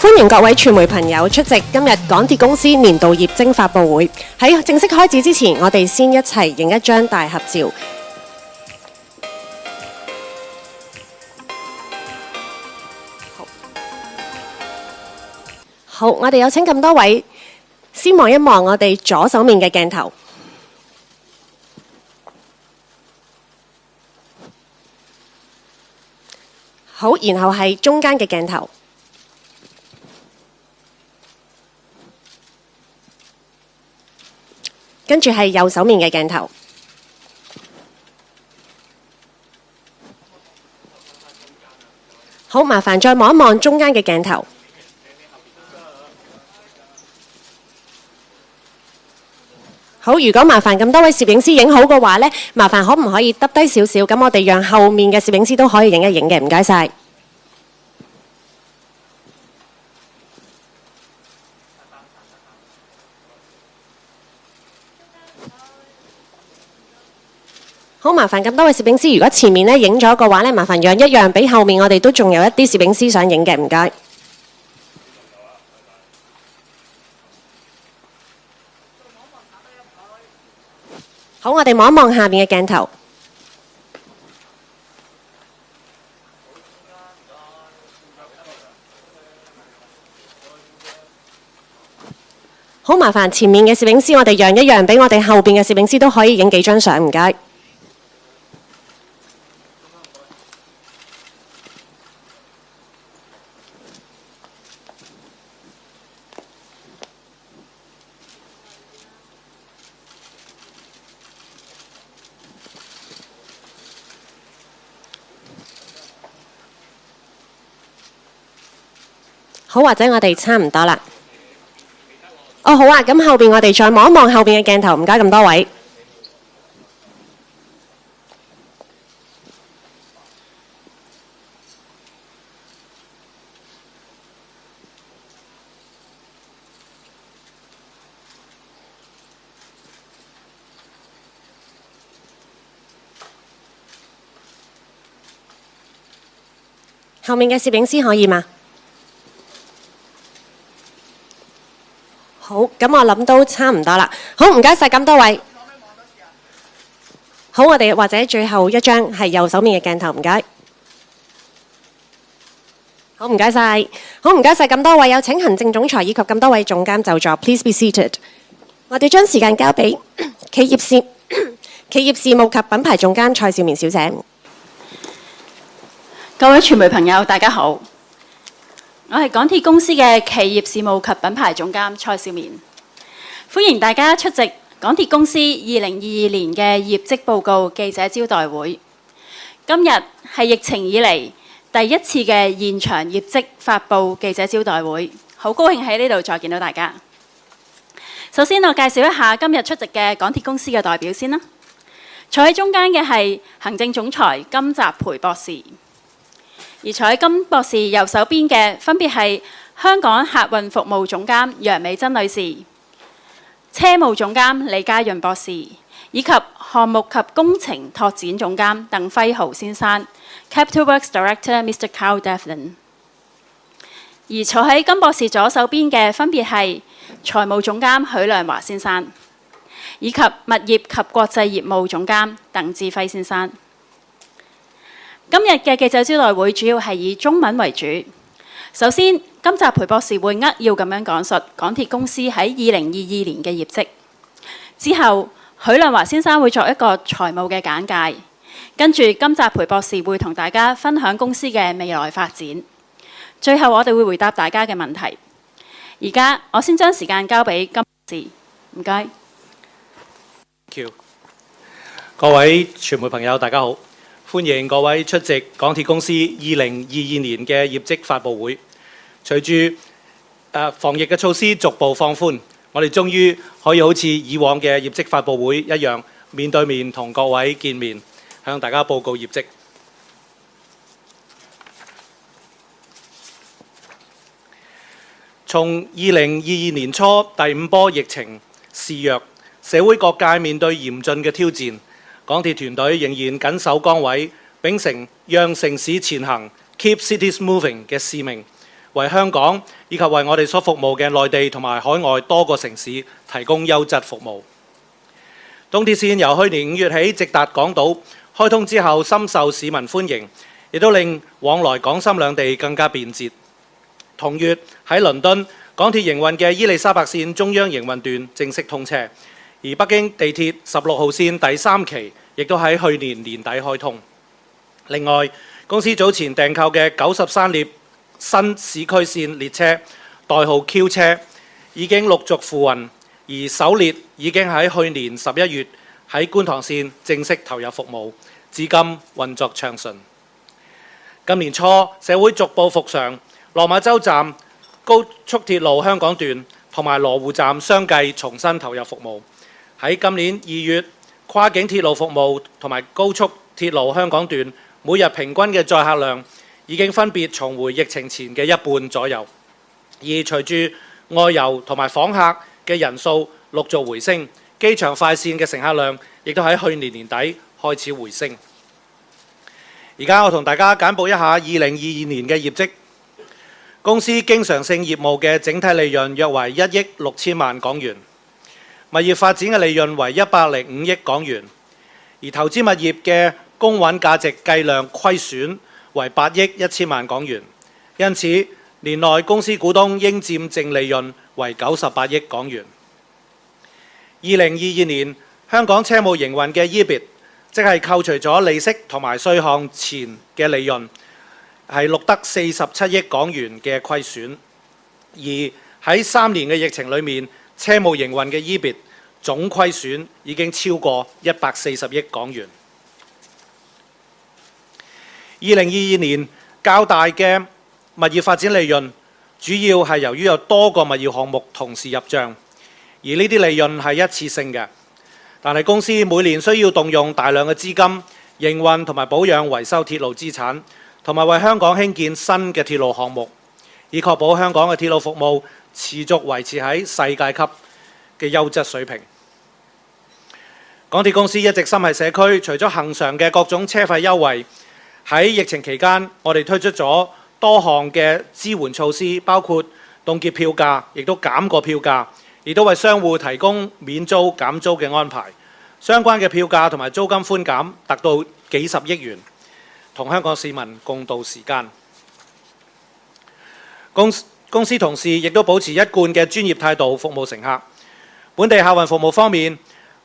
歡迎各位傳媒朋友出席今日港鐵公司年度業績發佈會。喺正式開始之前，我哋先一齊影一張大合照。好，我哋有請咁多位先望一望我哋左手面嘅鏡頭。好，然後係中間嘅鏡頭。跟住係右手面嘅鏡頭。好，麻煩再望一望中間嘅鏡頭。好，如果麻煩咁多位攝影師影好嘅話呢，麻煩可唔可以耷低少少？咁我哋讓後面嘅攝影師都可以影一影嘅，唔該晒。好，麻煩咁多位攝影師，如果前面咧影咗嘅話咧，麻煩讓一讓俾後面，我哋都仲有一啲攝影師想影嘅，唔該。好，我哋望一望下面嘅鏡頭。好，麻煩前面嘅攝影師，我哋讓一讓俾我哋後邊嘅攝影師都可以影幾張相，唔該。好，或者我哋差唔多啦。哦，好啊，咁後邊我哋再望一望後邊嘅鏡頭，唔該咁多位。後面嘅攝影師可以嗎？好，咁我諗都差唔多啦。好，唔該晒咁多位。好，我哋或者最後一張係右手面嘅鏡頭，唔該。好，唔該晒。好，唔該晒咁多位，有請行政總裁以及咁多位總監就座。Please be seated。我哋將時間交俾企業事務及品牌總監蔡兆綿小姐。各位傳媒朋友，大家好。我係港鐵公司嘅企業事務及品牌總監蔡兆綿，歡迎大家出席港鐵公司2022年嘅業績報告記者招待會。今日係疫情以嚟第一次嘅現場業績發佈記者招待會，好高興喺呢度再見到大家。首先我介紹一下今日出席嘅港鐵公司嘅代表先啦。坐喺中間嘅係行政總裁金澤培博士。而坐喺金博士右手邊嘅分別係香港客運服務總監楊美珍女士、車務總監李家潤博士，以及項目及工程拓展總監鄧輝豪先生 （Capital Works Director Mr. Carl Devlin）。而坐喺金博士左手邊嘅分別係財務總監許亮華先生，以及物業及國際業務總監鄧志輝先生。今日嘅記者招待會主要係以中文為主。首先，金澤培博士會扼要咁樣講述港鐵公司喺2022年嘅業績。之後，許亮華先生會作一個財務嘅簡介。跟住，金澤培博士會同大家分享公司嘅未來發展。最後，我哋會回答大家嘅問題。而家，我先將時間交俾金博士。唔該。Thank you。各位傳媒朋友，大家好。歡迎各位出席港鐵公司2022年嘅業績發佈會。隨住防疫嘅措施逐步放寬，我哋終於可以好似以往嘅業績發佈會一樣，面對面同各位見面，向大家報告業績。從2022年初第5波疫情肆虐，社會各界面對嚴峻嘅挑戰。港鐵團隊仍然緊守崗位，秉承讓城市前行 （Keep Cities Moving） 嘅使命，為香港以及為我哋所服務嘅內地同埋海外多個城市提供優質服務。東鐵線由去年5月起直達港島，開通之後深受市民歡迎，亦都令往來港深兩地更加便捷。同月喺倫敦，港鐵營運嘅伊利沙伯線中央營運段正式通車，而北京地鐵16號線第3期亦都喺去年年底開通。另外，公司早前訂購嘅93列新市區線列車，代號 Q 車，已經陸續付運，而首列已經喺去年11月喺觀塘線正式投入服務，至今運作暢順。今年初社會逐步復常，落馬洲站高速鐵路香港段同埋羅湖站相繼重新投入服務。喺今年2月，跨境鐵路服務同埋高速鐵路香港段每日平均嘅載客量已經分別重回疫情前嘅一半左右，而隨住外遊同埋訪客嘅人數陸續回升，機場快線嘅乘客量亦都喺去年年底開始回升。而家我同大家簡報一下2022年嘅業績。公司經常性業務嘅整體利潤約為1億6千萬港元，物業發展嘅利潤為105億港元，而投資物業嘅公允價值計量虧損為8億1千萬港元，因此年內公司股東應佔淨利潤為98億港元。2022年香港車務營運嘅 EBIT， 即係扣除咗利息同埋稅項前嘅利潤，係錄得47億港元嘅虧損。而喺3年嘅疫情裏面，車務營運嘅 EBIT 總虧損已經超過140億港元。2022年較大嘅物業發展利潤，主要係由於有多個物業項目同時入帳，而呢啲利潤係一次性嘅。但係公司每年需要動用大量嘅資金營運同埋保養維修鐵路資產，同埋為香港興建新嘅鐵路項目，以確保香港嘅鐵路服務持續維持喺世界級嘅優質水平。港鐵公司一直心繫社區，除咗恆常嘅各種車費優惠，喺疫情期間，我哋推出咗多項嘅支援措施，包括凍結票價，亦都減過票價，亦都為商戶提供免租減租嘅安排。相關嘅票價同埋租金寬減達到幾十億元，同香港市民共度時間。公司同時亦都保持一貫嘅專業態度，服務乘客。本地客運服務方面，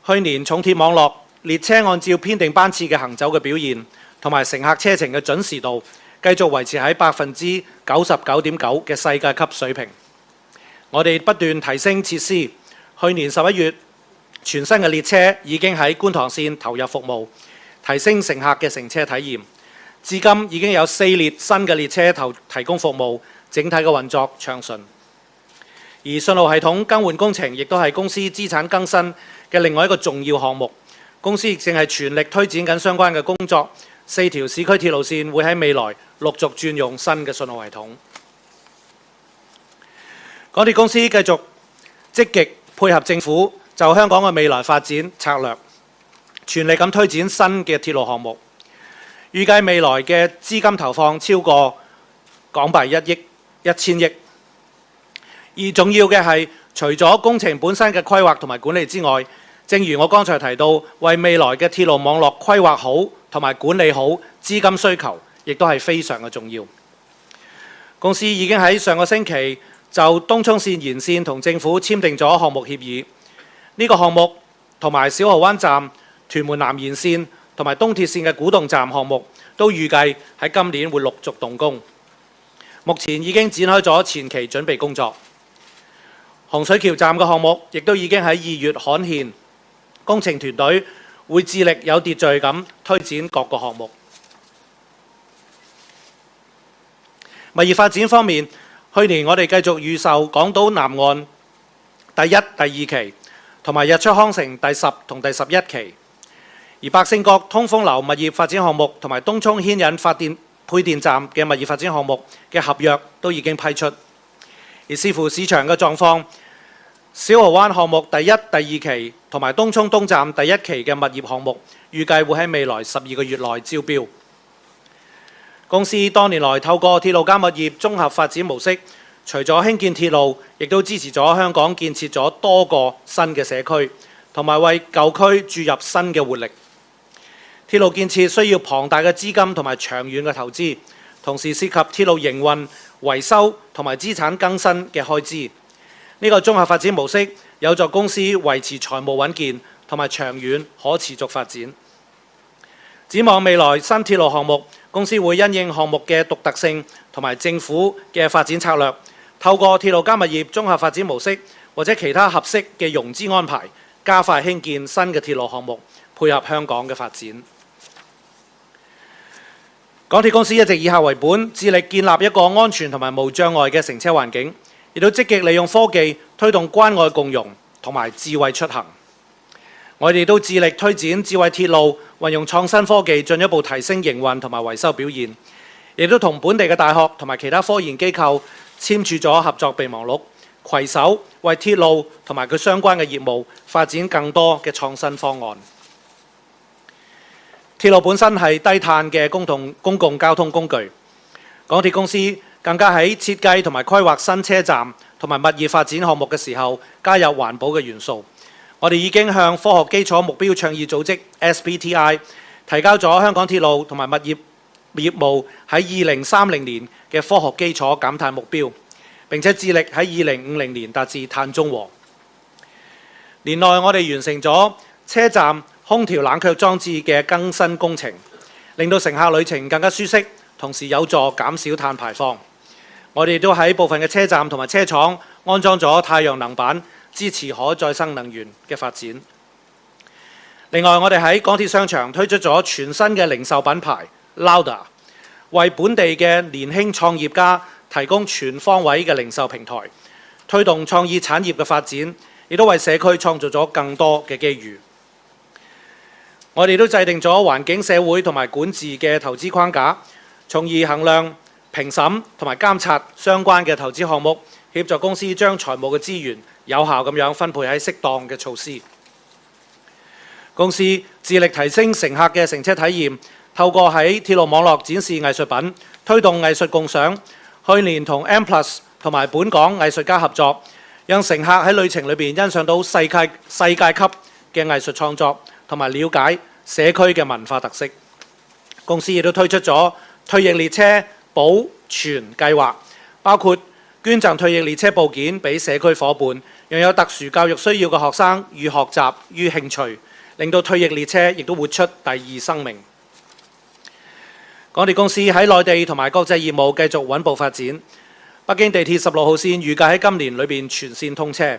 去年重鐵網絡列車按照編定班次嘅行走嘅表現，同埋乘客車程嘅準時度，繼續維持喺99.9%嘅世界級水平。我哋不斷提升設施，去年11月，全新嘅列車已經喺觀塘線投入服務，提升乘客嘅乘車體驗。至今已經有4列新嘅列車提供服務，整體嘅運作暢順。而信號系統更換工程亦都係公司資產更新嘅另外一個重要項目。公司亦正係全力推展緊相關嘅工作。4條市區鐵路線會喺未來陸續轉用新嘅信號系統。港鐵公司繼續積極配合政府就香港嘅未來發展策略，全力咁推展新嘅鐵路項目。預計未來嘅資金投放超過港幣1億1000億。而重要嘅係，除咗工程本身嘅規劃同埋管理之外，正如我剛才提到，為未來嘅鐵路網絡規劃好同埋管理好，資金需求亦都係非常嘅重要。公司已經喺上個星期就東涌線延線同政府簽訂咗項目協議。呢個項目同埋小蠔灣站、屯門南延線同埋東鐵線嘅古洞站項目都預計喺今年會陸續動工。目前已經展開咗前期準備工作。洪水橋站嘅項目亦都已經喺2月刊憲，工程團隊會致力有秩序咁推展各個項目。物業發展方面，去年我哋繼續預售港島南岸第1、第2期，同埋日出康城第10同第11期。而百勝角通風樓物業發展項目同埋東涌牽引發電配電站嘅物業發展項目嘅合約都已經批出。而視乎市場嘅狀況，小蠔灣項目第1、第2期同埋東涌東站第1期嘅物業項目，預計會喺未來12個月內招標。公司多年來透過鐵路加物業綜合發展模式，除咗興建鐵路，亦都支持咗香港建設咗多個新嘅社區，同埋為舊區注入新嘅活力。鐵路建設需要龐大嘅資金同埋長遠嘅投資，同時涉及鐵路營運、維修同埋資產更新嘅開支。呢個綜合發展模式有助公司維持財務穩健同埋長遠可持續發展。展望未來新鐵路項目，公司會因應項目嘅獨特性同埋政府嘅發展策略，透過鐵路加物業綜合發展模式或者其他合適嘅融資安排，加快興建新嘅鐵路項目，配合香港嘅發展。港鐵公司一直以客為本，致力建立一個安全同埋無障礙嘅乘車環境，亦都積極利用科技推動關愛共融同埋智慧出行。我哋都致力推展智慧鐵路，運用創新科技進一步提升營運同埋維修表現，亦都同本地嘅大學同埋其他科研機構簽署咗合作備忘錄，攜手為鐵路同埋佢相關嘅業務發展更多嘅創新方案。鐵路本身係低碳嘅公共交通工具，港鐵公司更加喺設計同埋規劃新車站同埋物業發展項目嘅時候，加入環保嘅元素。我哋已經向科學基礎目標倡議組織 SBTi 提交咗香港鐵路同埋物業業務喺2030年嘅科學基礎減碳目標，並且致力喺2050年達至碳中和。年內我哋完成咗車站空調冷卻裝置嘅更新工程，令到乘客旅程更加舒適，同時有助減少碳排放。我哋都喺部分嘅車站同埋車廠安裝咗太陽能板，支持可再生能源嘅發展。另外，我哋喺港鐵商場推出咗全新嘅零售品牌 Louder， 為本地嘅年輕創業家提供全方位嘅零售平台，推動創意產業嘅發展，亦都為社區創造咗更多嘅機遇。我哋都制定咗環境、社會同埋管治嘅投資框架，從而衡量、評審同埋監察相關嘅投資項目，協助公司將財務嘅資源有效咁樣分配喺適當嘅措施。公司致力提升乘客嘅乘車體驗，透過喺鐵路網絡展示藝術品，推動藝術共賞。去年同 M+ 同埋本港藝術家合作，讓乘客喺旅程裏邊欣賞到世界級嘅藝術創作，同埋了解社區嘅文化特色。公司亦都推出咗退役列車保存計劃，包括捐贈退役列車部件俾社區伙伴，讓有特殊教育需要嘅學生寓學習於興趣，令到退役列車亦都活出第二生命。港鐵公司喺內地同埋國際業務繼續穩步發展。北京地鐵16號線預計喺今年裏邊全線通車。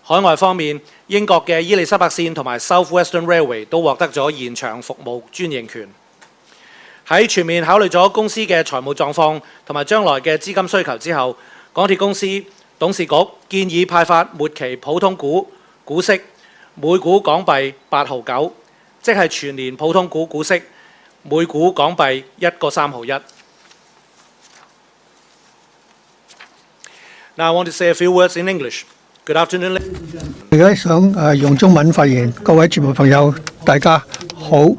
海外方面，英國嘅伊利沙伯線同埋 South Western Railway 都獲得咗延長服務專營權。喺全面考慮咗公司嘅財務狀況同埋將來嘅資金需求之後，港鐵公司董事局建議派發末期普通股股息每股港幣8毫9，即係全年普通股股息每股港幣1個3毫1。Now I want to say a few words in English. Good afternoon. 而家想用中文發言，各位傳媒朋友，大家好。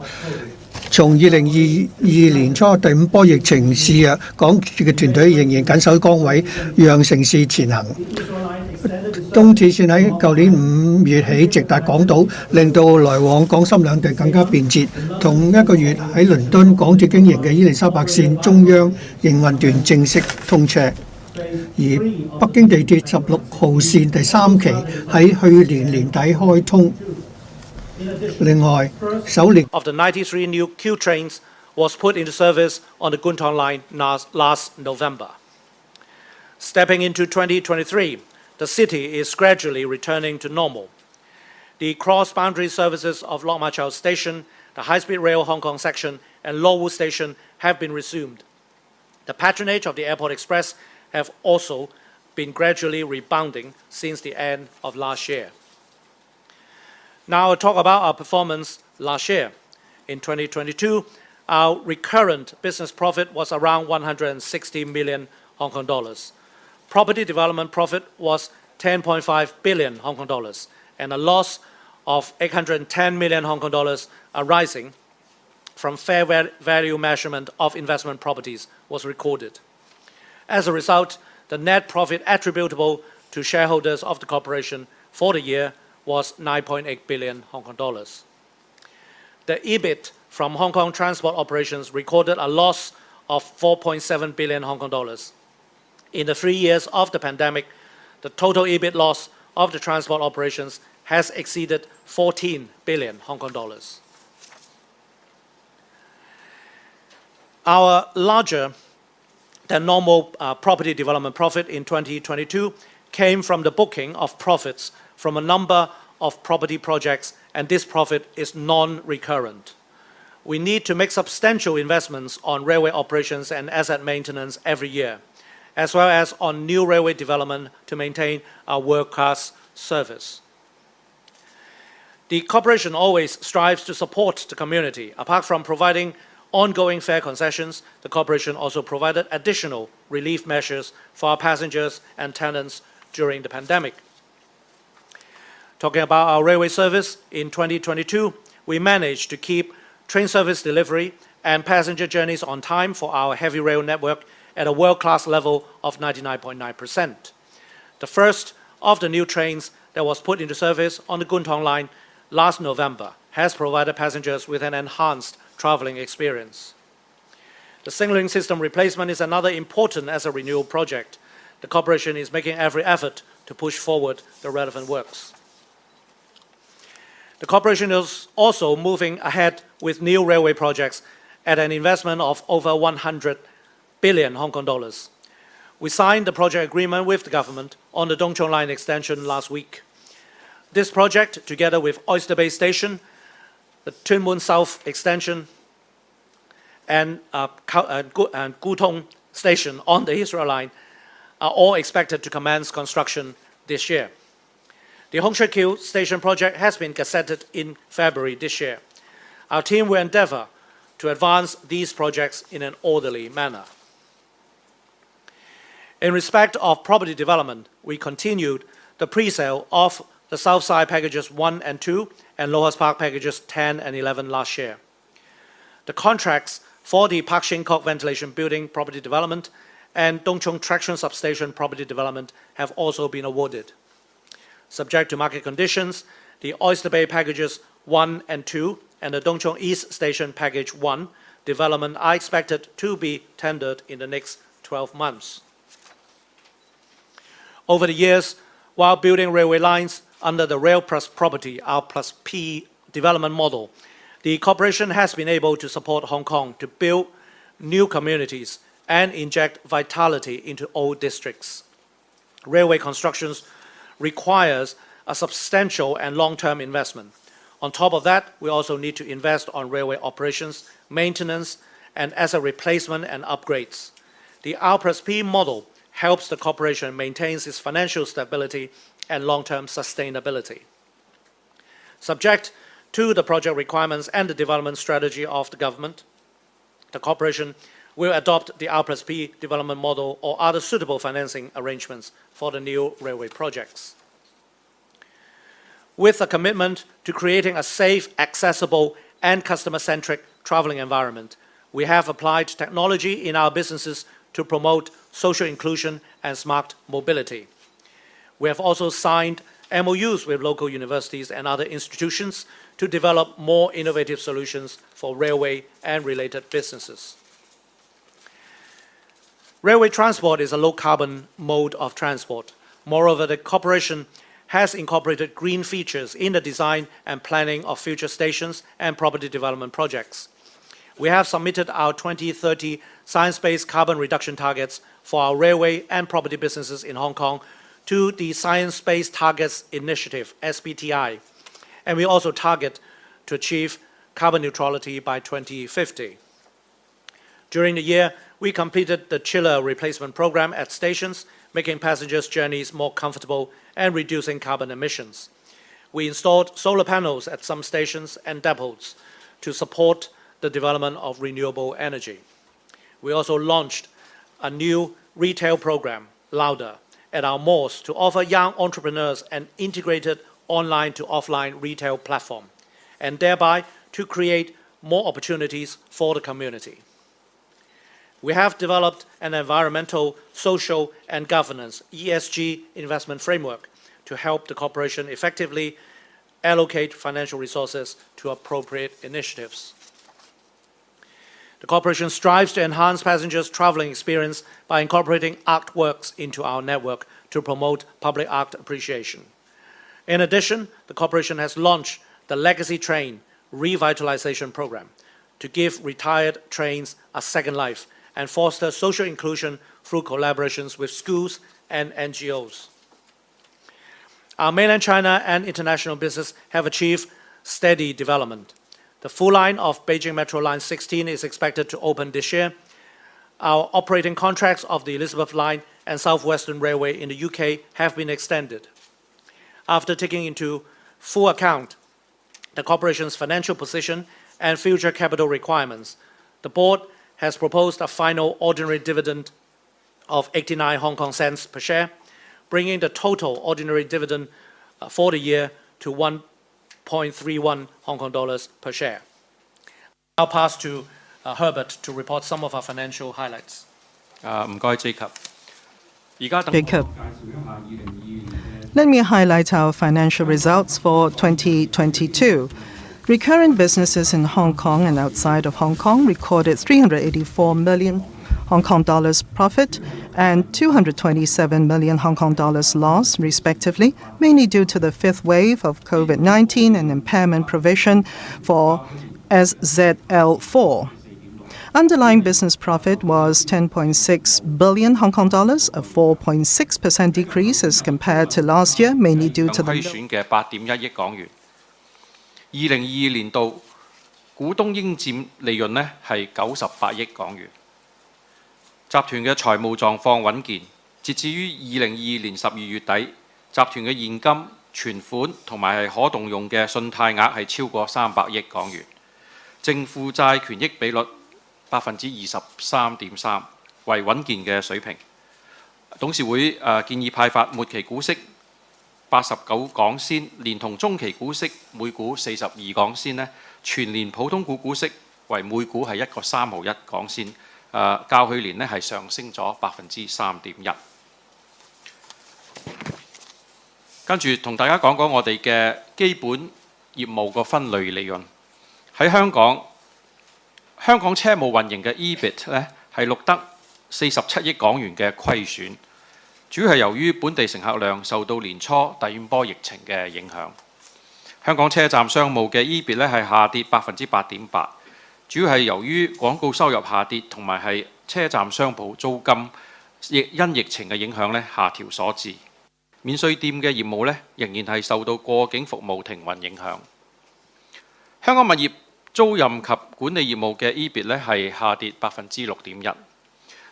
從2022年初第5波疫情肆虐，港鐵嘅團隊仍然緊守崗位，讓城市前行。東鐵線喺舊年5月起直達港島，令到來往港深兩地更加便捷。同一個月喺倫敦港鐵經營嘅伊利沙伯線中央營運段正式通車。而北京地鐵16號線第3期喺去年年底開通。另外，首列 of the 93 new Q trains was put into service on the Gunton line last November. Stepping into 2023, the city is gradually returning to normal. The cross-boundary services of Lok Ma Chau Station, the high-speed rail Hong Kong section, and Lo Wu Station have been resumed. The patronage of the Airport Express have also been gradually rebounding since the end of last year. Now I'll talk about our performance last year. In 2022, our recurrent business profit was around 160 million Hong Kong dollars. Property development profit was 10.5 billion Hong Kong dollars, and a loss of 810 million Hong Kong dollars arising from fair value measurement of investment properties was recorded. As a result, the net profit attributable to shareholders of the corporation for the year was 9.8 billion Hong Kong dollars. The EBIT from Hong Kong transport operations recorded a loss of 4.7 billion Hong Kong dollars. In the 3 years of the pandemic, the total EBIT loss of the transport operations has exceeded 14 billion Hong Kong dollars. Our larger than normal property development profit in 2022 came from the booking of profits from a number of property projects, and this profit is non-recurrent. We need to make substantial investments on railway operations and asset maintenance every year, as well as on new railway development to maintain our world-class service. The corporation always strives to support the community. Apart from providing ongoing fare concessions, the corporation also provided additional relief measures for our passengers and tenants during the pandemic. Talking about our railway service, in 2022, we managed to keep train service delivery and passenger journeys on time for our heavy rail network at a world-class level of 99.9%. The first of the new trains that was put into service on the Kwun Tong line last November has provided passengers with an enhanced traveling experience. The signaling system replacement is another important asset renewal project. The corporation is making every effort to push forward the relevant works. The corporation is also moving ahead with new railway projects at an investment of over 100 billion Hong Kong dollars. We signed the project agreement with the government on the Dong Chong Line extension last week. This project, together with Oyster Bay Station, the Tuen Mun South extension, and Gu Tong Station on the Israel Line, are all expected to commence construction this year. The Hong Shek Kiew Station project has been gazetted in February this year. Our team will endeavour to advance these projects in an orderly manner. In respect of property development, we continued the pre-sale of the Southside Packages 1 and 2 and Lohas Park Packages 10 and 11 last year. The contracts for the Park Shing Kok Ventilation Building property development and Dong Chung Traction Substation property development have also been awarded. Subject to market conditions, the Oyster Bay Packages 1 and 2 and the Dong Chung East Station Package 1 development are expected to be tendered in the next 12 months. Over the years, while building railway lines under the Rail Plus Property R plus P development model, the corporation has been able to support Hong Kong to build new communities and inject vitality into old districts. Railway constructions requires a substantial and long-term investment. On top of that, we also need to invest on railway operations, maintenance, and asset replacement and upgrades. The R plus P model helps the corporation maintain its financial stability and long-term sustainability. Subject to the project requirements and the development strategy of the government, the corporation will adopt the R plus P development model or other suitable financing arrangements for the new railway projects. With a commitment to creating a safe, accessible, and customer-centric traveling environment, we have applied technology in our businesses to promote social inclusion and smart mobility. We have also signed MOUs with local universities and other institutions to develop more innovative solutions for railway and related businesses. Railway transport is a low-carbon mode of transport. Moreover, the corporation has incorporated green features in the design and planning of future stations and property development projects. We have submitted our 2030 science-based carbon reduction targets for our railway and property businesses in Hong Kong to the Science Based Targets Initiative, SBTI, and we also target to achieve carbon neutrality by 2050. During the year, we completed the chiller replacement program at stations, making passengers' journeys more comfortable and reducing carbon emissions. We installed solar panels at some stations and depots to support the development of renewable energy. We also launched a new retail program, Louder, at our malls to offer young entrepreneurs an integrated online to offline retail platform, and thereby to create more opportunities for the community. We have developed an environmental, social, and governance (ESG) investment framework to help the corporation effectively allocate financial resources to appropriate initiatives. The corporation strives to enhance passengers' traveling experience by incorporating artworks into our network to promote public art appreciation. In addition, the corporation has launched the Legacy Train Revitalization Program to give retired trains a second life and foster social inclusion through collaborations with schools and NGOs. Our mainland China and international business have achieved steady development. The full line of Beijing Metro Line 16 is expected to open this year. Our operating contracts of the Elizabeth Line and South Western Railway in the UK have been extended. After taking into full account the corporation's financial position and future capital requirements, the board has proposed a final ordinary dividend of 89 Hong Kong cents per share, bringing the total ordinary dividend for the year to 1.31 Hong Kong dollars per share. I'll pass to Herbert to report some of our financial highlights. 唔該，Jacob。而家等 Jacob. Let me highlight our financial results for 2022. Recurrent businesses in Hong Kong and outside of Hong Kong recorded 384 million Hong Kong dollars profit and 227 million Hong Kong dollars loss, respectively, mainly due to the fifth wave of COVID-19 and impairment provision for SZL4. Underlying business profit was 10.6 billion Hong Kong dollars, a 4.6% decrease as compared to last year, mainly due to the 虧損嘅8.1億港元。2022年度股東應佔利潤呢係98億港元。集團嘅財務狀況穩健，截至於2022年12月底，集團嘅現金、存款同埋係可動用嘅信貸額係超過300億港元，淨負債權益比率23.3%，為穩健嘅水平。董事會建議派發末期股息89港仙，連同中期股息每股42港仙呢，全年普通股息為每股係1個3毫1港仙，較去年呢係上升咗3.1%。跟住同大家講講我哋嘅基本業務個分類利潤。喺香港車務運營嘅 EBIT 呢係錄得47億港元嘅虧損，主要係由於本地乘客量受到年初第五波疫情嘅影響。香港車站商務嘅 EBIT 呢係下跌8.8%，主要係由於廣告收入下跌，同埋係車站商鋪租金因疫情嘅影響呢下調所致。免稅店嘅業務呢仍然係受到過境服務停運影響。香港物業租賃及管理業務嘅 EBIT 呢係下跌6.1%，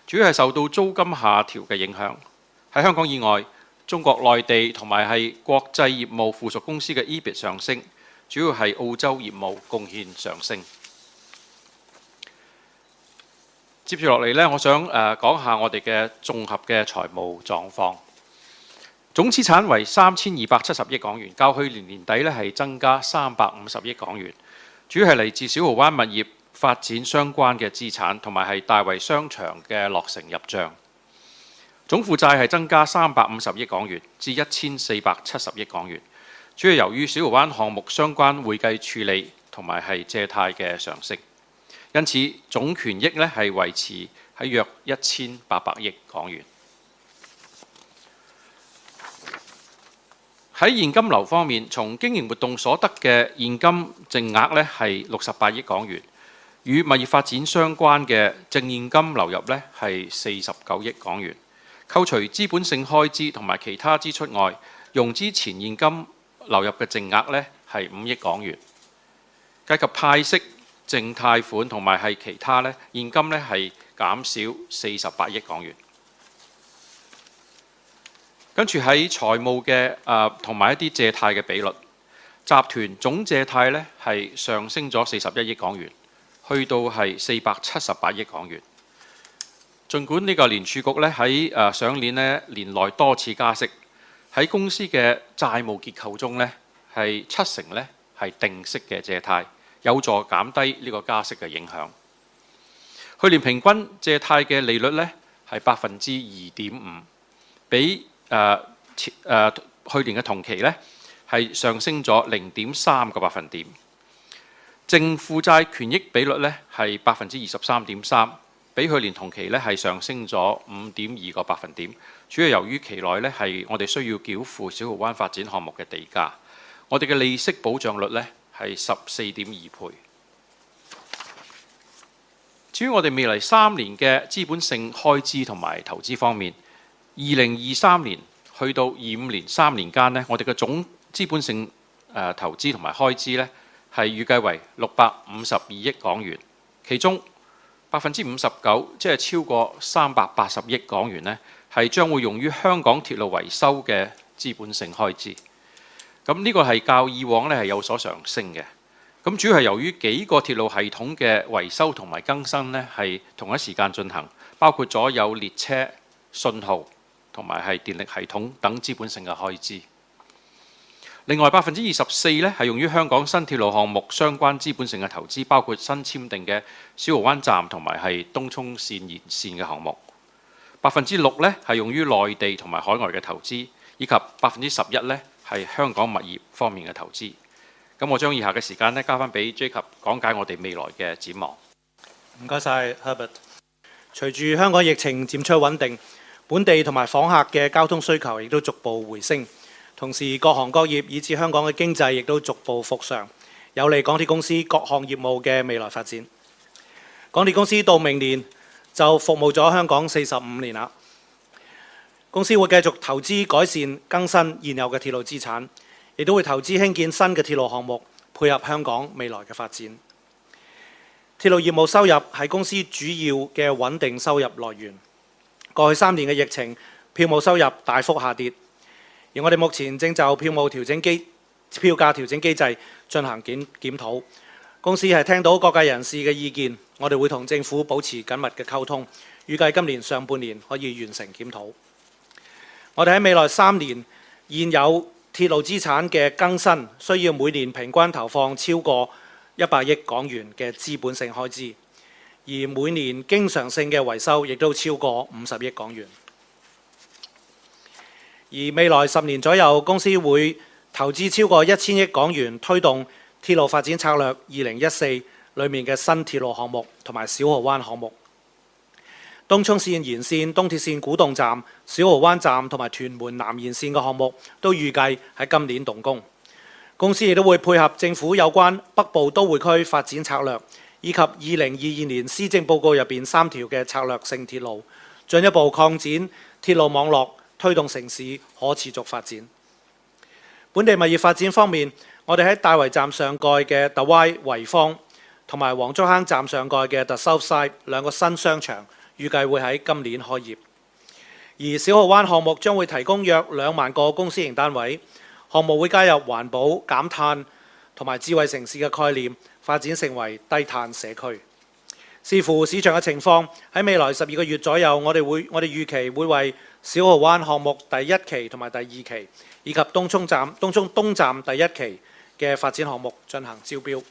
主要係受到租金下調嘅影響。喺香港以外，中國內地同埋係國際業務附屬公司嘅 EBIT 上升，主要係澳洲業務貢獻上升。接住落嚟呢，我想講下我哋嘅綜合嘅財務狀況。總資產為3270億港元，較去年年底呢係增加350億港元，主要係嚟自小蠔灣物業發展相關嘅資產，同埋係大圍商場嘅落成入帳。總負債係增加350億港元至1470億港元，主要由於小蠔灣項目相關會計處理同埋係借貸嘅上升，因此總權益呢係維持喺約1800億港元。喺現金流方面，從經營活動所得嘅現金淨額呢係68億港元，與物業發展相關嘅淨現金流入呢係49億港元。扣除資本性開支同埋其他支出外，融資前現金流入嘅淨額呢係5億港元。計及派息、淨貸款同埋係其他呢，現金呢係減少48億港元。跟住喺財務嘅同埋一啲借貸嘅比率，集團總借貸呢係上升咗41億港元，去到係478億港元。儘管呢個聯儲局呢喺上年呢年內多次加息，喺公司嘅債務結構中呢係70%呢係定息嘅借貸，有助減低呢個加息嘅影響。去年平均借貸嘅利率呢係2.5%，比去年嘅同期呢係上升咗0.3個百分點。淨負債權益比率呢係23.3%，比去年同期呢係上升咗5.2個百分點。主要由於期內呢係我哋需要繳付小蠔灣發展項目嘅地價，我哋嘅利息保障率呢係14.2倍。至於我哋未來3年嘅資本性開支同埋投資方面，2023年去到25年3年間呢，我哋嘅總資本性投資同埋開支呢係預計為652億港元，其中59%，即係超過380億港元呢，係將會用於香港鐵路維修嘅資本性開支。咁呢個係較以往呢係有所上升嘅。咁主要係由於幾個鐵路系統嘅維修同埋更新呢係同一時間進行，包括咗有列車、信號同埋係電力系統等資本性嘅開支。另外24%呢係用於香港新鐵路項目相關資本性嘅投資，包括新簽訂嘅小蠔灣站同埋係東涌線延線嘅項目。6%呢係用於內地同埋海外嘅投資，以及11%呢係香港物業方面嘅投資。咁我將以下嘅時間呢交翻俾 Jacob 講解我哋未來嘅展望。唔該晒 Herbert。隨住香港疫情漸趨穩定，本地同埋訪客嘅交通需求亦都逐步回升，同時各行各業以至香港嘅經濟亦都逐步復常，有利港鐵公司各項業務嘅未來發展。港鐵公司到明年就服務咗香港45年啦。公司會繼續投資改善更新現有嘅鐵路資產，亦都會投資興建新嘅鐵路項目，配合香港未來嘅發展。鐵路業務收入係公司主要嘅穩定收入來源。過去3年嘅疫情，票務收入大幅下跌，而我哋目前正就票價調整機制進行檢討。公司係聽到各界人士嘅意見，我哋會同政府保持緊密嘅溝通，預計今年上半年可以完成檢討。我哋喺未來3年現有鐵路資產嘅更新，需要每年平均投放超過100億港元嘅資本性開支，而每年經常性嘅維修亦都超過50億港元。而未來10年左右，公司會投資超過1000億港元推動鐵路發展策略2014裏面嘅新鐵路項目同埋小蠔灣項目。東涌線延線、東鐵線古洞站、小蠔灣站同埋屯門南延線嘅項目都預計喺今年動工。公司亦都會配合政府有關北部都會區發展策略，以及2022年施政報告入邊3條嘅策略性鐵路，進一步擴展鐵路網絡，推動城市可持續發展。本地物業發展方面，我哋喺大圍站上蓋嘅 The Y 維坊同埋黃竹坑站上蓋嘅 The South Side 兩個新商場，預計會喺今年開業。而小蠔灣項目將會提供約2萬個公私營單位，項目會加入環保、減碳同埋智慧城市嘅概念，發展成為低碳社區。視乎市場嘅情況，喺未來12個月左右，我哋預期會為小蠔灣項目第1期同埋第2期，以及東涌東站第1期嘅發展項目進行招標。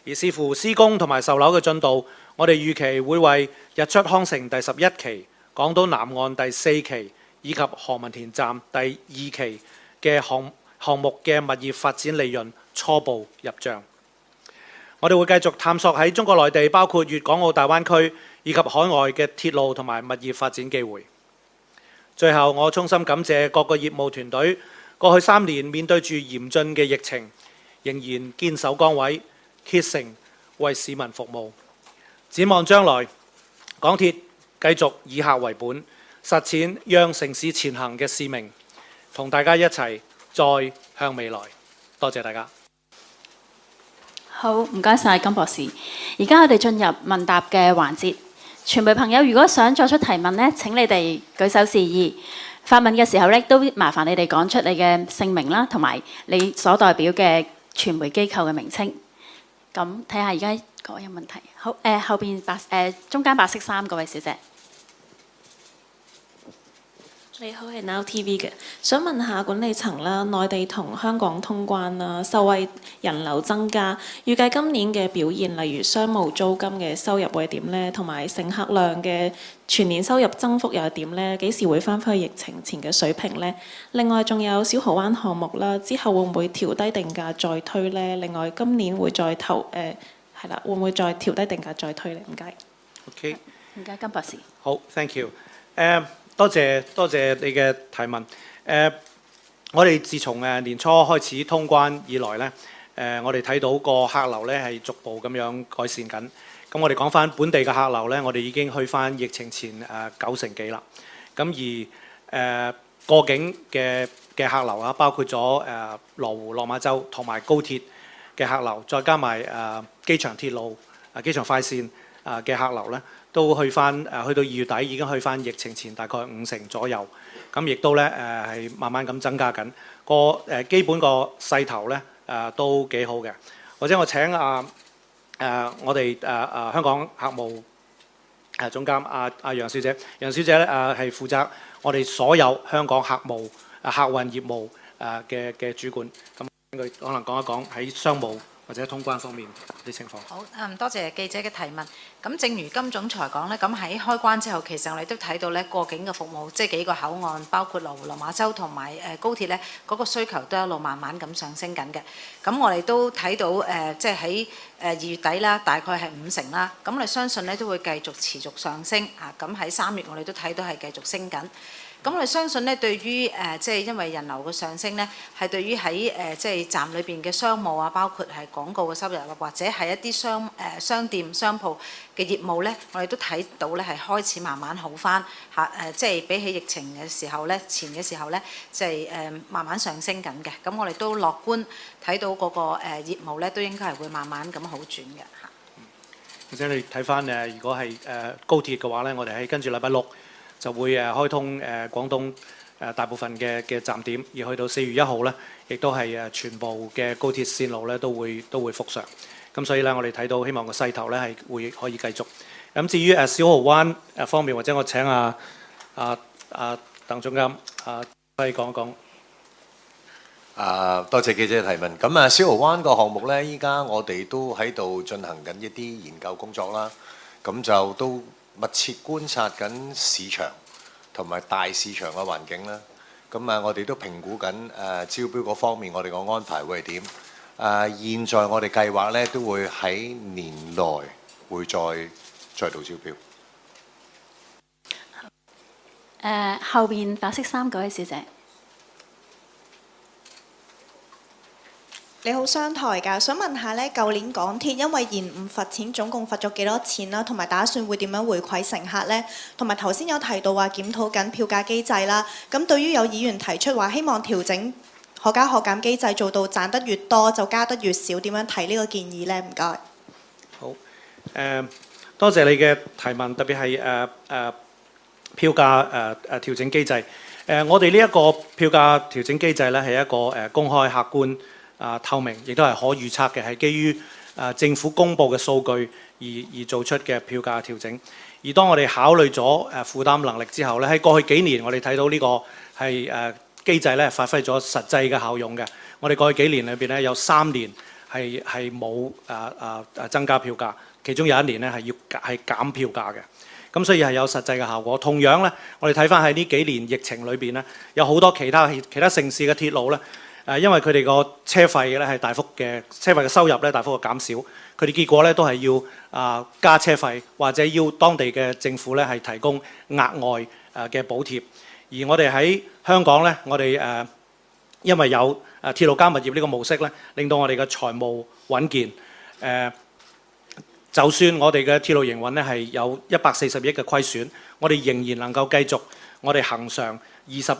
而視乎施工同埋售樓嘅進度，我哋預期會為日出康城第11期、港島南岸第4期以及何文田站第2期嘅項目嘅物業發展利潤初步入帳。我哋會繼續探索喺中國內地，包括粵港澳大灣區以及海外嘅鐵路同埋物業發展機會。最後，我衷心感謝各個業務團隊過去3年面對住嚴峻嘅疫情，仍然堅守崗位，竭誠為市民服務。展望將來，港鐵繼續以客為本，實踐讓城市前行嘅使命，同大家一齊再向未來。多謝大家。好，唔該晒金博士。而家我哋進入問答嘅環節。傳媒朋友如果想作出提問呢，請你哋舉手示意。發問嘅時候呢，都麻煩你哋講出你嘅姓名啦，同埋你所代表嘅傳媒機構嘅名稱。咁睇下而家各位有問題。好，後邊中間白色衫嗰位小姐。你好，係 Now TV 嘅，想問下管理層啦，內地同香港通關啦，受惠人流增加，預計今年嘅表現，例如商務租金嘅收入會係點呢？同埋乘客量嘅全年收入增幅又係點呢？幾時會翻返去疫情前嘅水平呢？另外仲有小蠔灣項目啦，之後會唔會調低定價再推呢？另外今年會再係啦，會唔會再調低定價再推呢？唔該。OK。唔該，金博士。好 ，thank you。多謝你嘅提問。我哋自從年初開始通關以來呢，我哋睇到個客流呢係逐步咁樣改善緊。咁我哋講翻本地嘅客流呢，我哋已經去翻疫情前90%幾啦。咁而過境嘅客流啊，包括咗羅湖、落馬洲同埋高鐵嘅客流，再加埋機場鐵路、機場快線嘅客流呢，都去到2月底已經去翻疫情前大概50%左右，咁亦都咧係慢慢咁增加緊。基本個勢頭咧都幾好嘅。或者我請我哋香港客務總監楊小姐，楊小姐咧係負責我哋所有香港客務客運業務嘅主管，咁佢可能講一講喺商務或者通關方面啲情況。好，多謝記者嘅提問。咁正如金總裁講咧，咁喺開關之後，其實我哋都睇到咧過境嘅服務，即係幾個口岸，包括羅湖、落馬洲同埋高鐵咧，嗰個需求都一路慢慢咁上升緊嘅。咁我哋都睇到即係喺2月底啦，大概係50%啦。咁我哋相信咧都會繼續持續上升啊。咁喺3月我哋都睇到係繼續升緊。咁我哋相信咧，對於即係因為人流嘅上升咧，係對於喺即係站裏邊嘅商務啊，包括係廣告嘅收入啊，或者係一啲商店商鋪嘅業務咧，我哋都睇到咧係開始慢慢好翻嚇即係比起疫情嘅時候咧，前嘅時候咧，即係慢慢上升緊嘅。咁我哋都樂觀睇到嗰個業務咧，都應該係會慢慢咁好轉嘅嚇。或者你睇翻如果係高鐵嘅話咧，我哋喺跟住禮拜6就會開通廣東大部分嘅站點，而去到4月1號咧，亦都係全部嘅高鐵線路咧都會復常。咁所以咧，我哋睇到希望個勢頭咧係會可以繼續。咁至於小蠔灣方面，或者我請鄧總監可以講一講。多謝記者嘅提問。咁小蠔灣個項目咧，依家我哋都喺度進行緊一啲研究工作啦。咁就都密切觀察緊市場同埋大市場嘅環境啦。咁我哋都評估緊招標嗰方面，我哋個安排會係點？現在我哋計劃咧都會喺年內會再度招標。後邊白色衫嗰位小姐。你好，商台㗎，想問下咧，舊年港鐵因為延誤罰錢，總共罰咗幾多錢啦？同埋打算會點樣回饋乘客呢？同埋頭先有提到話檢討緊票價機制啦。咁對於有議員提出話希望調整可加可減機制，做到賺得越多就加得越少，點樣睇呢個建議呢？唔該。好，多謝你嘅提問，特別係票價調整機制。我哋呢一個票價調整機制咧係一個公開客觀。透明，亦都係可預測嘅，係基於政府公布嘅數據而做出嘅票價調整。而當我哋考慮咗負擔能力之後咧，喺過去幾年我哋睇到呢個係機制咧發揮咗實際嘅效用嘅。我哋過去幾年裏邊咧有3年係冇增加票價，其中有1年咧係減票價嘅。咁所以係有實際嘅效果。同樣咧，我哋睇翻喺呢幾年疫情裏邊咧，有好多其他城市嘅鐵路咧。因為佢哋個車費咧係大幅嘅車費嘅收入咧大幅嘅減少，佢哋結果咧都係要加車費，或者要當地嘅政府咧係提供額外嘅補貼。而我哋喺香港咧，我哋因為有鐵路加物業呢個模式咧，令到我哋嘅財務穩健。就算我哋嘅鐵路營運咧係有140億嘅虧損，我哋仍然能夠繼續我哋恆常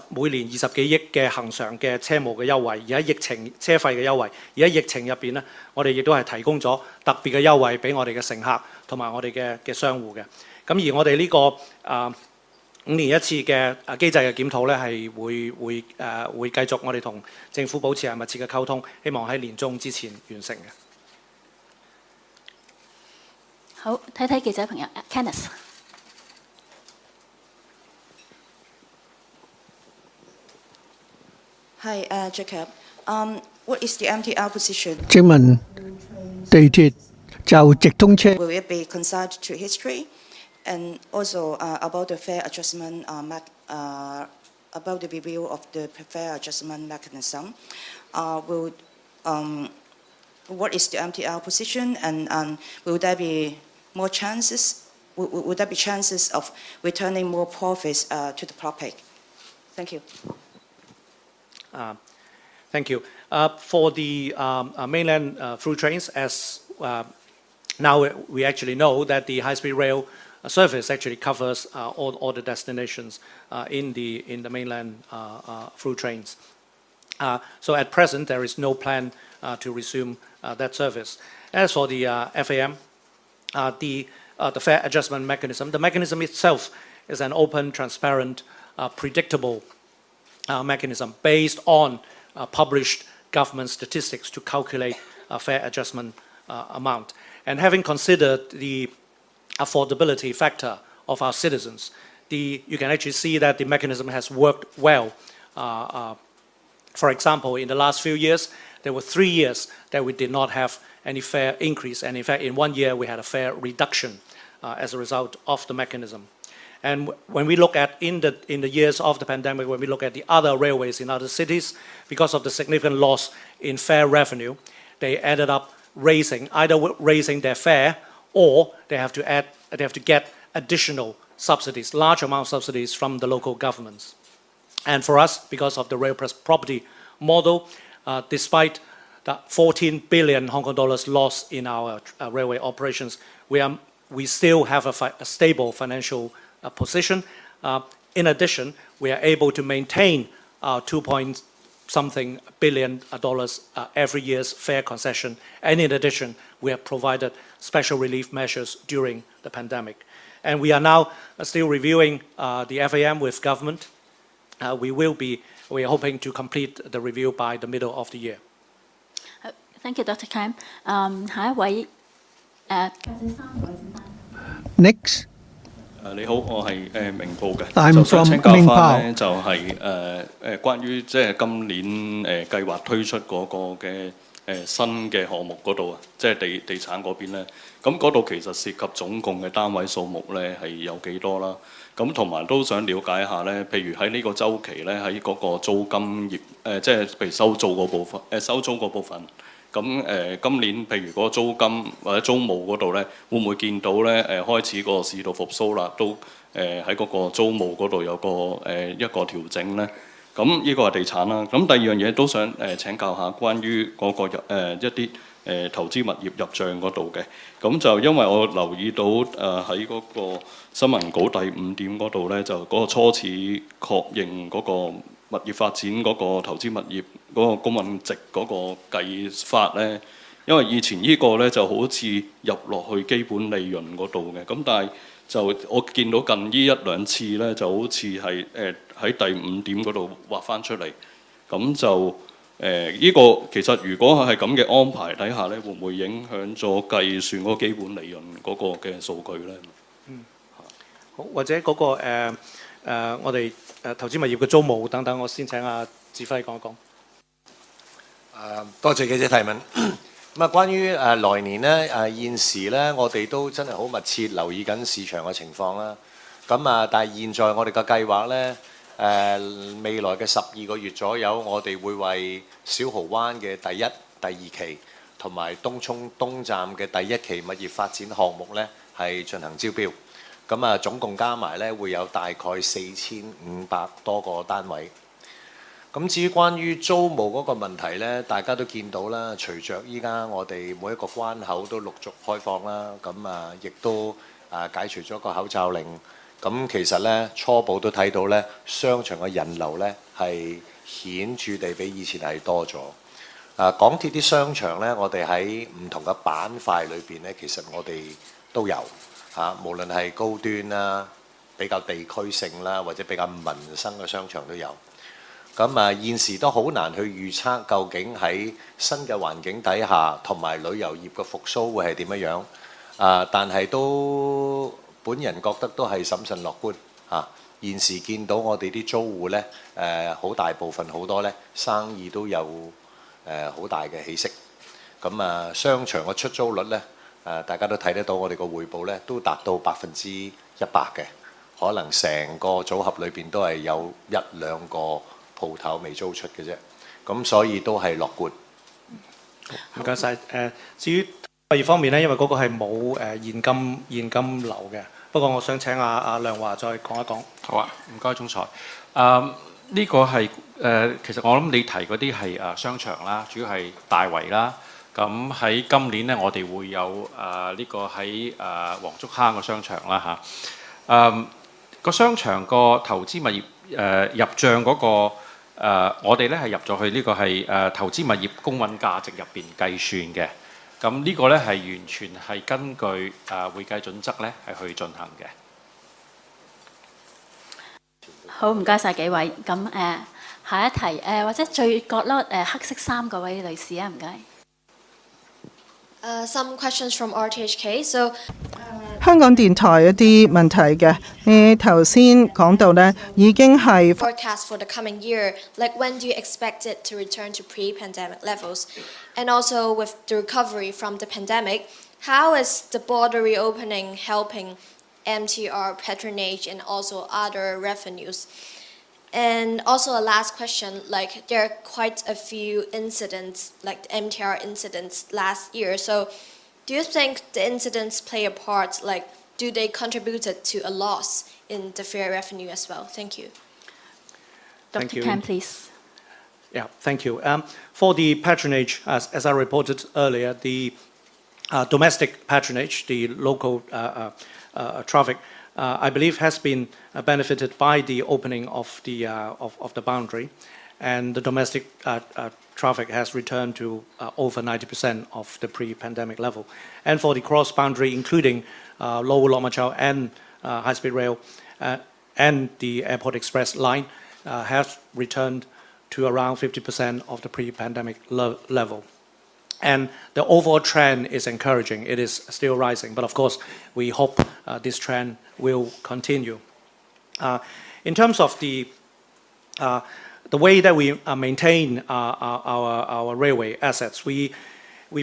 每年20幾億嘅恆常嘅車務嘅優惠，而喺疫情車費嘅優惠，而喺疫情入邊咧，我哋亦都係提供咗特別嘅優惠俾我哋嘅乘客同埋我哋嘅商戶嘅。咁而我哋呢個5年一次嘅機制嘅檢討咧，係會繼續，我哋同政府保持係密切嘅溝通，希望喺年中之前完成嘅。好，睇睇記者朋友 Kenneth。係Jacob，what is the MTR position？ 請問地鐵就直通車 Will it be consigned to history? And also about the fare adjustment, about the review of the fare adjustment mechanism, what is the MTR position, and will there be more chances? Would there be chances of returning more profits to the public? Thank you. Thank you. For the mainland through trains, as now we actually know that the high-speed rail service actually covers all the destinations in the mainland through trains. So at present, there is no plan to resume that service. As for the FAM, the fare adjustment mechanism, the mechanism itself is an open, transparent, predictable mechanism based on published government statistics to calculate fare adjustment amount. And having considered the affordability factor of our citizens, you can actually see that the mechanism has worked well. For example, in the last few years, there were 3 years that we did not have any fare increase, and in fact, in 1 year, we had a fare reduction as a result of the mechanism. And when we look at, in the years of the pandemic, when we look at the other railways in other cities, because of the significant loss in fare revenue, they ended up either raising their fare, or they have to get additional subsidies, large amount of subsidies from the local governments. And for us, because of the rail property model, despite the 14 billion Hong Kong dollars loss in our railway operations, we still have a stable financial position. In addition, we are able to maintain our 2-point-something billion dollars every year's fare concession. And in addition, we have provided special relief measures during the pandemic. And we are now still reviewing the FAM with government. We are hoping to complete the review by the middle of the year. Thank you, Dr. Kam. 下一位Next. 你好，我係明報嘅， I'm 就想 from 請教翻 Mingpao 咧，就係關於即係今年計劃推出嗰個嘅新嘅項目嗰度啊，即係地產嗰邊咧，咁嗰度其實涉及總共嘅單位數目咧係有幾多啦？咁同埋都想了解下咧，譬如喺呢個週期咧，喺嗰個租金業即係譬如收租嗰部分。咁今年譬如嗰個租金或者租務嗰度咧，會唔會見到咧開始個市道復甦啦？都喺嗰個租務嗰度有一個調整咧。咁呢個係地產啦。咁第二樣嘢都想請教下關於嗰個一啲投資物業入帳嗰度嘅。咁就因為我留意到喺嗰個新聞稿第5點嗰度咧，就嗰個初始確認嗰個物業發展嗰個投資物業嗰個公允值嗰個計法咧，因為以前呢個咧就好似入落去基本利潤嗰度嘅，咁但係就我見到近呢1、2次咧就好似係喺第5點嗰度畫翻出嚟，咁就呢個其實如果係咁嘅安排底下咧，會唔會影響咗計算嗰個基本利潤嗰個嘅數據咧？好，或者嗰個我哋投資物業嘅租務等等，我先請阿志輝講一講。多謝記者提問。咁啊，關於來年咧現時咧，我哋都真係好密切留意緊市場嘅情況啦。咁啊，但係現在我哋嘅計劃咧，未來嘅12個月左右，我哋會為小蠔灣嘅第1、第2期同埋東涌東站嘅第1期物業發展項目咧係進行招標。咁啊，總共加埋咧會有大概4500多個單位。咁至於關於租務嗰個問題咧，大家都見到啦，隨着依家我哋每一個關口都陸續開放啦，咁啊亦都解除咗個口罩令。咁其實咧初步都睇到咧，商場嘅人流咧係顯著地比以前係多咗。港鐵啲商場咧，我哋喺唔同嘅板塊裏邊咧，其實我哋都有無論係高端啦、比較地區性啦，或者比較民生嘅商場都有。咁啊，現時都好難去預測究竟喺新嘅環境底下，同埋旅遊業嘅復甦會係點樣。但係都本人覺得都係審慎樂觀現時見到我哋啲租戶呢，好大部分好多呢生意都有好大嘅起色。咁商場嘅出租率呢，大家都睇得到，我哋個匯報呢都達到100%嘅，可能成個組合裏邊都係有1-2個鋪頭未租出嘅啫。咁所以都係樂觀。唔該晒。至於物業方面呢，因為嗰個係冇現金流嘅。不過我想請阿梁華再講一講。好啊，唔該總裁。呢個係其實我諗你提嗰啲係商場啦，主要係大圍啦。咁喺今年呢，我哋會有呢個喺黃竹坑個商場啦嚇。個商場個投資物業入帳嗰個我哋咧係入咗去呢個係投資物業公允價值入邊計算嘅。咁呢個咧係完全係根據會計準則咧係去進行嘅。好，唔該晒幾位。咁下一題或者最角落黑色衫嗰位女士啊，唔該。Some questions from RTHK. So 香港電台一啲問題嘅，你頭先講到呢已經係 forecast for the coming year, like when do you expect it to return to pre-pandemic levels? And also with the recovery from the pandemic, how is the border reopening helping MTR patronage and also other revenues? And also a last question, like there are quite a few incidents, like the MTR incidents last year. So do you think the incidents play a part, like do they contributed to a loss in the fare revenue as well? Thank you. Dr. Kam, please. Yeah, thank you. For the patronage, as I reported earlier, the domestic patronage, the local traffic, I believe has been benefited by the opening of the boundary, and the domestic traffic has returned to over 90% of the pre-pandemic level. And for the cross-boundary, including Lower Lok Ma Chau and high-speed rail and the Airport Express line, have returned to around 50% of the pre-pandemic level. And the overall trend is encouraging. It is still rising, but of course, we hope this trend will continue. In terms of the way that we maintain our railway assets, we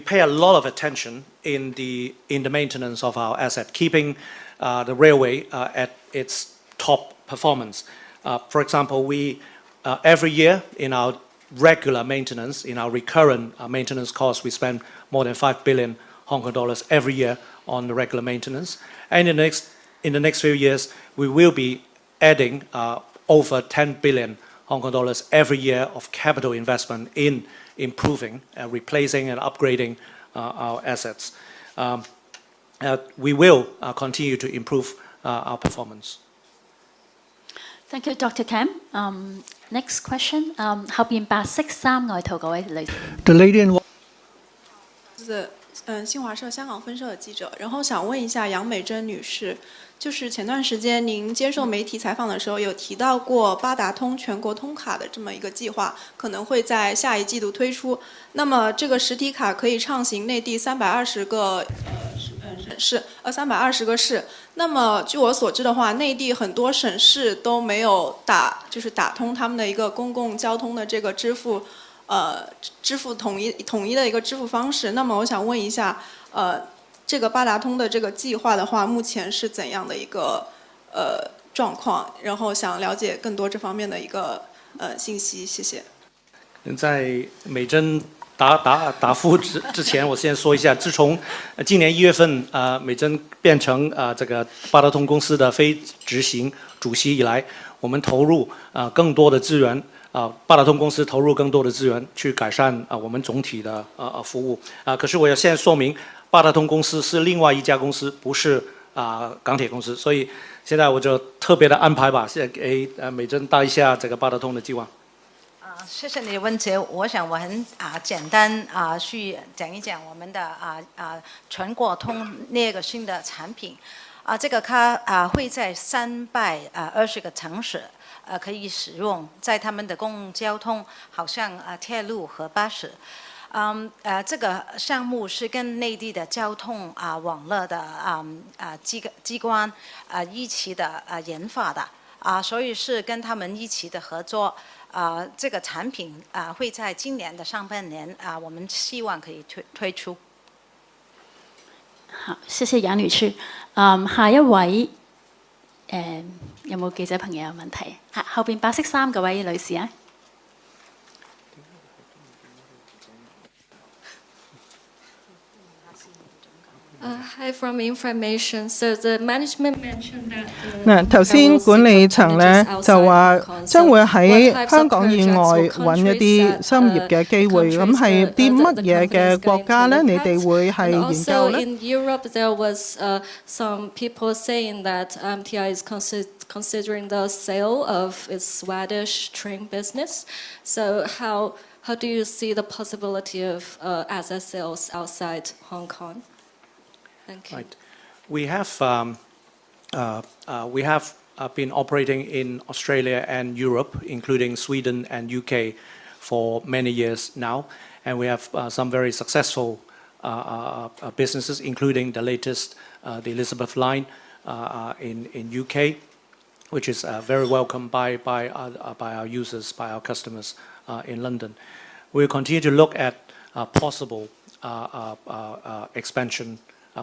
pay a lot of attention in the maintenance of our asset, keeping the railway at its top performance. For example, we every year in our regular maintenance, in our recurrent maintenance costs, we spend more than 5 billion Hong Kong dollars every year on the regular maintenance. And in the next few years, we will be adding over 10 billion Hong Kong dollars every year of capital investment in improving, replacing and upgrading our assets. We will continue to improve our performance. Thank you, Dr. Kam. Next question. 後邊白色衫外套嗰位女士。The lady in 是新华社香港分社的记者，然后想问一下杨美珍女士，就是前段时间您接受媒体采访的时候有提到过八达通全国通卡的这么一个计划，可能会在下一季度推出。那么这个实体卡可以畅行内地320个320个市。那么据我所知的话，内地很多省市都没有打通他们的一个公共交通的这个支付统一的一个支付方式。那么我想问一下，这个八达通的这个计划的话，目前是怎样的一个状况？然后想了解更多这方面的一个信息，谢谢。在美珍答复之前，我先说一下，自从今年1月份美珍变成这个八达通公司的非执行主席以来，我们投入更多的资源。八达通公司投入更多的资源去改善我们总体的服务可是我要现在说明，八达通公司是另外一家公司，不是港铁公司，所以现在我就特别的安排吧，现在给美珍带一下这个八达通的计划。谢谢你的问题，我想我很简单去讲一讲我们的全国通那个新的产品这个它会在320个城市可以使用，在他们的公共交通，好像铁路和巴士这个项目是跟内地的交通网络的机关一起的研发的所以是跟他们一起的合作。这个产品会在今年的上半年我们希望可以推出。好，謝謝楊女士。下一位有冇記者朋友有問題？後邊白色衫嗰位女士啊。Hi, from information. So the management mentioned that. 嗱，頭先管理層咧就話將會喺香港以外揾一啲商業嘅機會，咁係啲乜嘢嘅國家咧？你哋會係研究咧 in Europe, there was some people saying that MTI is considering the sale of its Swedish train business. So how do you see the possibility of asset sales outside Hong Kong? Thank you. Right. We have been operating in Australia and Europe, including Sweden and UK, for many years now, and we have some very successful businesses, including the latest, the Elizabeth line in UK, which is very welcomed by our users, by our customers in London. We will continue to look at possible expansion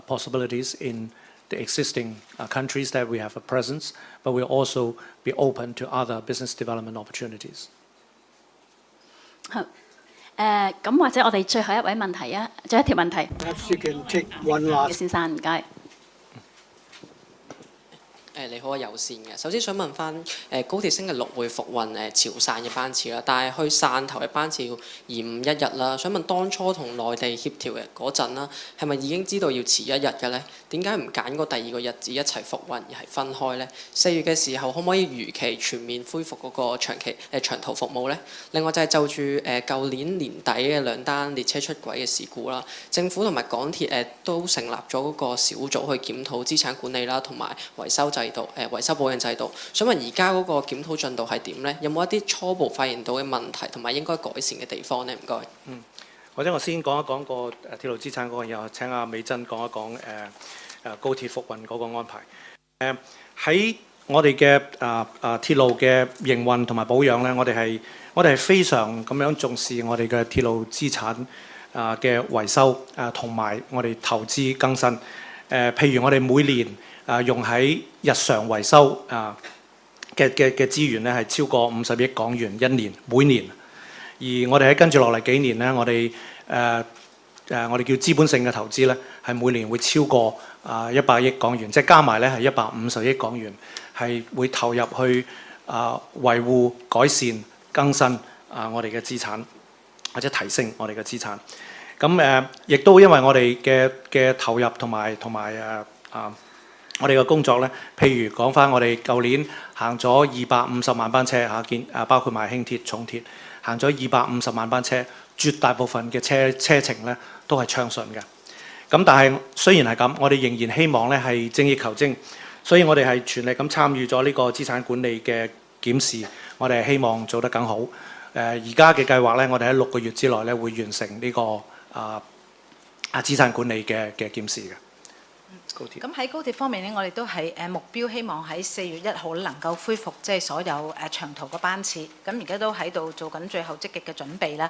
possibilities in the existing countries that we have a presence, but we'll also be open to other business development opportunities. 好，咁或者我哋最後一位問題啊，最後一條問題。先生，唔該。你好啊，有線嘅。首先想問翻高鐵星期六會復運潮汕嘅班次啦，但係去汕頭嘅班次要延誤1日啦。想問當初同內地協調嘅嗰陣啦，係咪已經知道要遲1日嘅咧？點解唔揀個第二個日子一齊復運而係分開咧？4月嘅時候可唔可以如期全面恢復嗰個長途服務咧？另外就係就住舊年年底嘅2單列車出軌嘅事故啦，政府同埋港鐵都成立咗嗰個小組去檢討資產管理啦，同埋維修維修保養制度，想問而家嗰個檢討進度係點呢？有冇一啲初步發現到嘅問題同埋應該改善嘅地方呢？唔該。或者我先講一講個鐵路資產嗰個，然後請阿美珍講一講高鐵復運嗰個安排。喺我哋嘅鐵路嘅營運同埋保養呢，我哋係非常咁樣重視我哋嘅鐵路資產嘅維修同埋我哋投資更新。譬如我哋每年用喺日常維修嘅資源咧係超過50億港元一年每年，而我哋喺跟住落嚟幾年咧，我哋叫資本性嘅投資咧係每年會超過100億港元，即係加埋咧係150億港元，係會投入去維護、改善、更新我哋嘅資產，或者提升我哋嘅資產。咁亦都因為我哋嘅投入同埋我哋嘅工作咧，譬如講翻我哋舊年行咗250萬班車包括埋輕鐵、重鐵，行咗250萬班車，絕大部分嘅車程咧都係暢順嘅。咁但係雖然係咁，我哋仍然希望咧係精益求精，所以我哋係全力咁參與咗呢個資產管理嘅檢視，我哋係希望做得更好。而家嘅計劃咧，我哋喺6個月之內咧會完成呢個資產管理嘅檢視嘅。咁喺高鐵方面呢，我哋都係目標希望喺4月1號能夠恢復即係所有長途嘅班次。咁而家都喺度做緊最後積極嘅準備啦。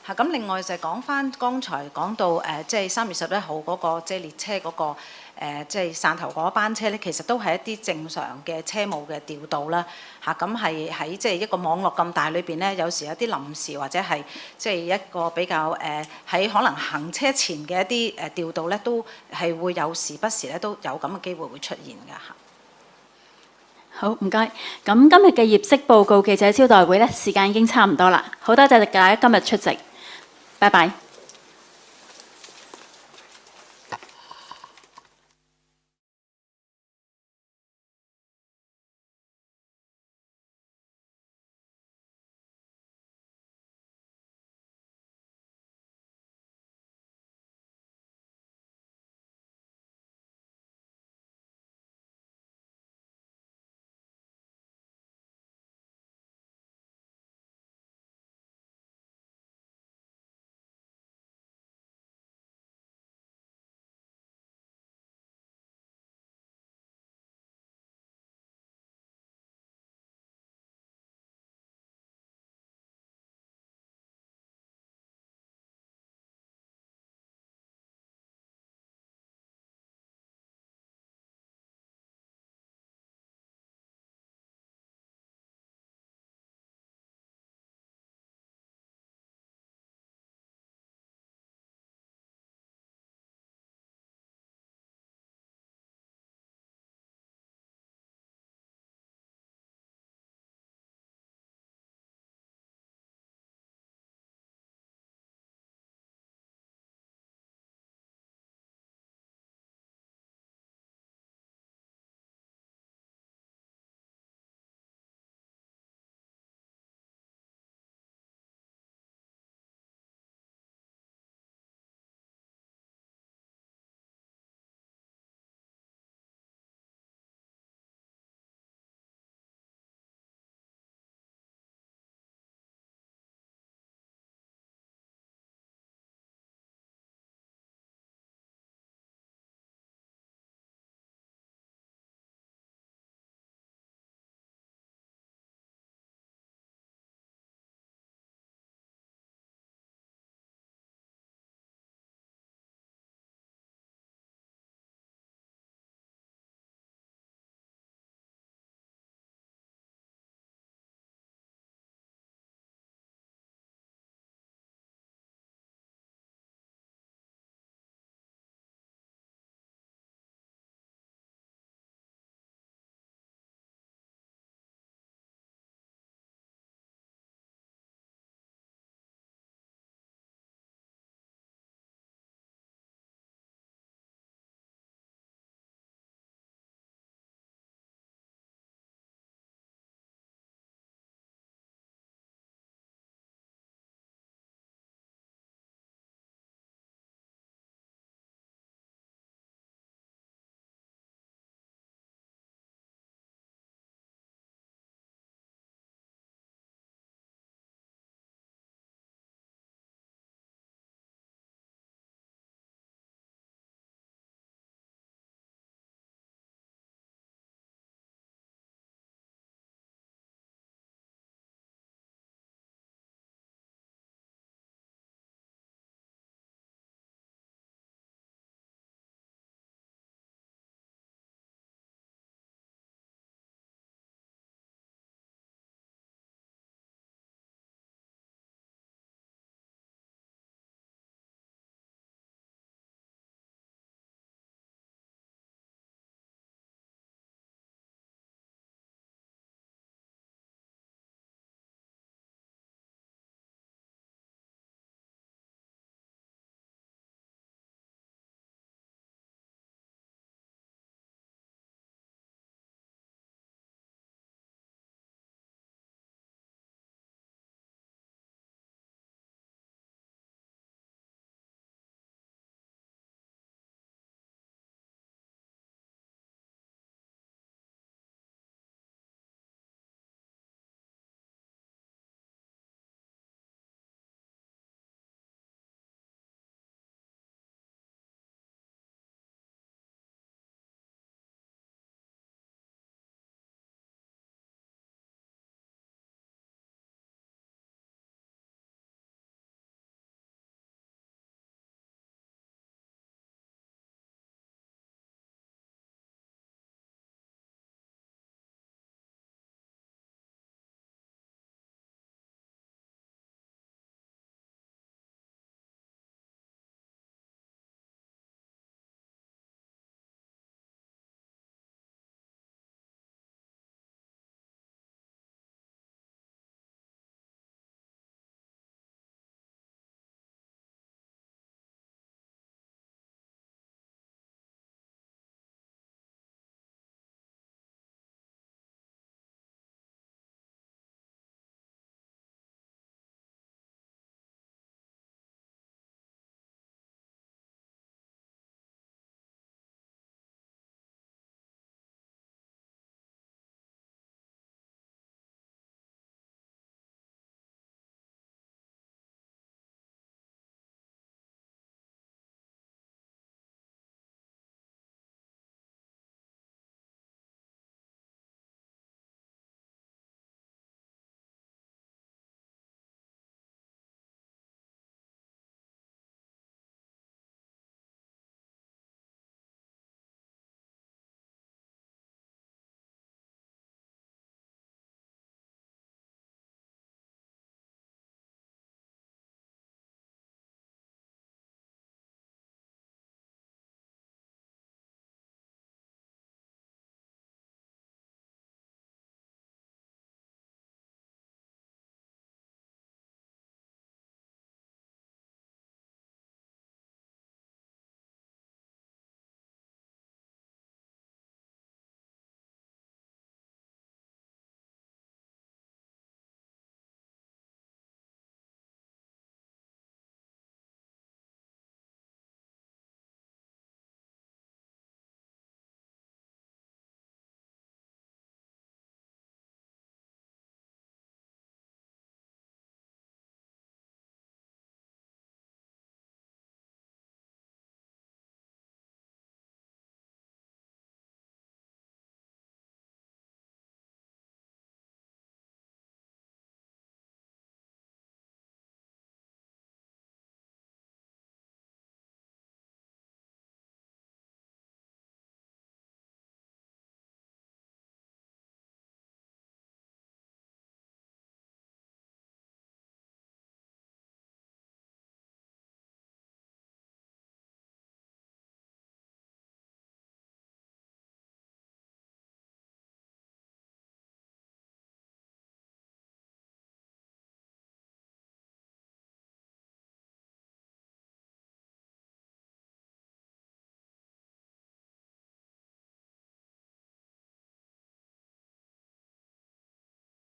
咁另外就係講翻剛才講到即係3月11號嗰個即係列車嗰個即係汕頭嗰班車咧，其實都係一啲正常嘅車務嘅調度啦。咁係喺即係一個網絡咁大裏邊咧，有時有啲臨時或者係即係一個比較喺可能行車前嘅一啲調度咧，都係會有時不時咧都有咁嘅機會會出現㗎嚇。好，唔該。咁今日嘅業績報告記者招待會咧，時間已經差唔多啦。好多謝大家今日出席，拜拜。